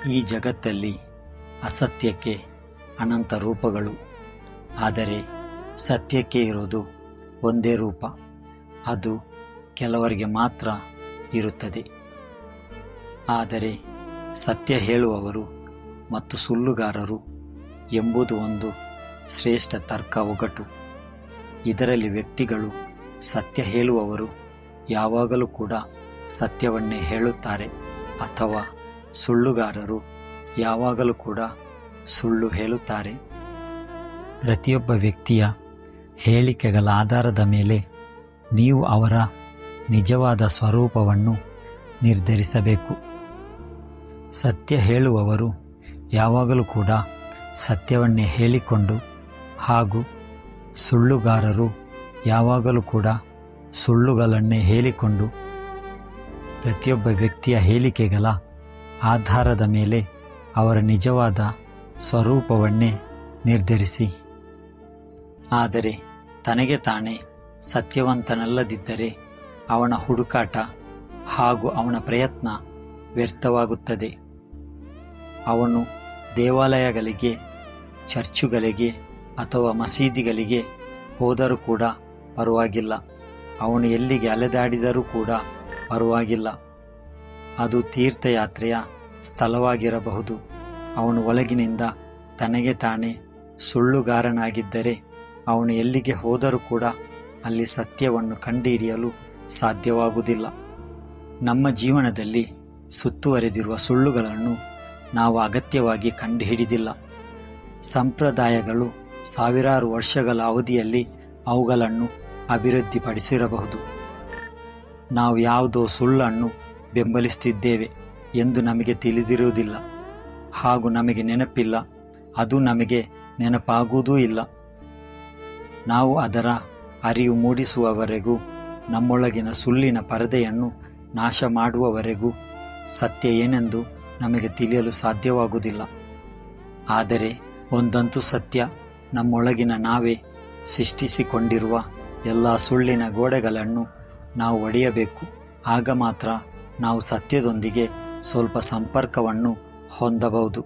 ಈ ಜಗತ್ತಲ್ಲಿ ಅಸತ್ಯಕ್ಕೆ ಅನಂತ ರೂಪಗಳು, ಆದರೆ ಸತ್ಯಕ್ಕೆ ಇರೋದು ಒಂದೇ ರೂಪ. ಅದು ಕೆಲವರಿಗೆ ಮಾತ್ರ ಇರುತ್ತದೆ. ಆದರೆ ಸತ್ಯ ಹೇಳುವವರು ಮತ್ತು ಸುಳ್ಳುಗಾರರು ಎಂಬುದು ಒಂದು ಶ್ರೇಷ್ಠ ತರ್ಕ ಒಗಟು. ಇದರಲ್ಲಿ ವ್ಯಕ್ತಿಗಳು ಸತ್ಯ ಹೇಳುವವರು ಯಾವಾಗಲೂ ಕೂಡ ಸತ್ಯವನ್ನೇ ಹೇಳುತ್ತಾರೆ, ಅಥವಾ ಸುಳ್ಳುಗಾರರು ಯಾವಾಗಲೂ ಕೂಡ ಸುಳ್ಳು ಹೇಳುತ್ತಾರೆ. ಪ್ರತಿಯೊಬ್ಬ ವ್ಯಕ್ತಿಯ ಹೇಳಿಕೆಗಳ ಆಧಾರದ ಮೇಲೆ ನೀವು ಅವರ ನಿಜವಾದ ಸ್ವರೂಪವನ್ನು ನಿರ್ಧರಿಸಬೇಕು. ಸತ್ಯ ಹೇಳುವವರು ಯಾವಾಗಲೂ ಕೂಡ ಸತ್ಯವನ್ನೇ ಹೇಳಿಕೊಂಡು, ಹಾಗೂ ಸುಳ್ಳುಗಾರರು ಯಾವಾಗಲೂ ಕೂಡ ಸುಳ್ಳುಗಳನ್ನೇ ಹೇಳಿಕೊಂಡು, ಪ್ರತಿಯೊಬ್ಬ ವ್ಯಕ್ತಿಯ ಹೇಳಿಕೆಗಳ ಆಧಾರದ ಮೇಲೆ ಅವರ ನಿಜವಾದ ಸ್ವರೂಪವನ್ನೇ ನಿರ್ಧರಿಸಿ. ಆದರೆ ತನಗೆ ತಾನೇ ಸತ್ಯವಂತನಲ್ಲದಿದ್ದರೆ ಅವನ ಹುಡುಕಾಟ ಹಾಗೂ ಅವನ ಪ್ರಯತ್ನ ವ್ಯರ್ಥವಾಗುತ್ತದೆ. ಅವನು ದೇವಾಲಯಗಳಿಗೆ, ಚರ್ಚುಗಳಿಗೆ ಅಥವಾ ಮಸೀದಿಗಳಿಗೆ ಹೋದರೂ ಕೂಡ ಪರವಾಗಿಲ್ಲ. ಅವನು ಎಲ್ಲಿಗೆ ಅಲೆದಾಡಿದರೂ ಕೂಡ ಪರವಾಗಿಲ್ಲ. ಅದು ತೀರ್ಥಯಾತ್ರೆಯ ಸ್ಥಳವಾಗಿರಬಹುದು. ಅವನು ಒಳಗಿನಿಂದ ತನಗೆ ತಾನೇ ಸುಳ್ಳುಗಾರನಾಗಿದ್ದರೆ ಅವನು ಎಲ್ಲಿಗೆ ಹೋದರೂ ಕೂಡ ಅಲ್ಲಿ ಸತ್ಯವನ್ನು ಕಂಡುಹಿಡಿಯಲು ಸಾಧ್ಯವಾಗುವುದಿಲ್ಲ. ನಮ್ಮ ಜೀವನದಲ್ಲಿ ಸುತ್ತುವರೆದಿರುವ ಸುಳ್ಳುಗಳನ್ನು ನಾವು ಅಗತ್ಯವಾಗಿ ಕಂಡುಹಿಡಿದಿಲ್ಲ. ಸಂಪ್ರದಾಯಗಳು ಸಾವಿರಾರು ವರ್ಷಗಳ ಅವಧಿಯಲ್ಲಿ ಅವುಗಳನ್ನು ಅಭಿವೃದ್ಧಿಪಡಿಸಿರಬಹುದು. ನಾವು ಯಾವುದೋ ಸುಳ್ಳನ್ನು ಬೆಂಬಲಿಸುತ್ತಿದ್ದೇವೆ ಎಂದು ನಮಗೆ ತಿಳಿದಿರುವುದಿಲ್ಲ, ಹಾಗೂ ನಮಗೆ ನೆನಪಿಲ್ಲ, ಅದು ನಮಗೆ ನೆನಪಾಗುವುದೂ ಇಲ್ಲ. ನಾವು ಅದರ ಅರಿವು ಮೂಡಿಸುವವರೆಗೂ, ನಮ್ಮೊಳಗಿನ ಸುಳ್ಳಿನ ಪರದೆಯನ್ನು ನಾಶ ಮಾಡುವವರೆಗೂ ಸತ್ಯ ಏನೆಂದು ನಮಗೆ ತಿಳಿಯಲು ಸಾಧ್ಯವಾಗುವುದಿಲ್ಲ. ಆದರೆ ಒಂದಂತೂ ಸತ್ಯ, ನಮ್ಮೊಳಗಿನ ನಾವೇ ಸೃಷ್ಟಿಸಿಕೊಂಡಿರುವ ಎಲ್ಲ ಸುಳ್ಳಿನ ಗೋಡೆಗಳನ್ನು ನಾವು ಒಡೆಯಬೇಕು. ಆಗ ಮಾತ್ರ ನಾವು ಸತ್ಯದೊಂದಿಗೆ ಸ್ವಲ್ಪ ಸಂಪರ್ಕವನ್ನು ಹೊಂದಬಹುದು.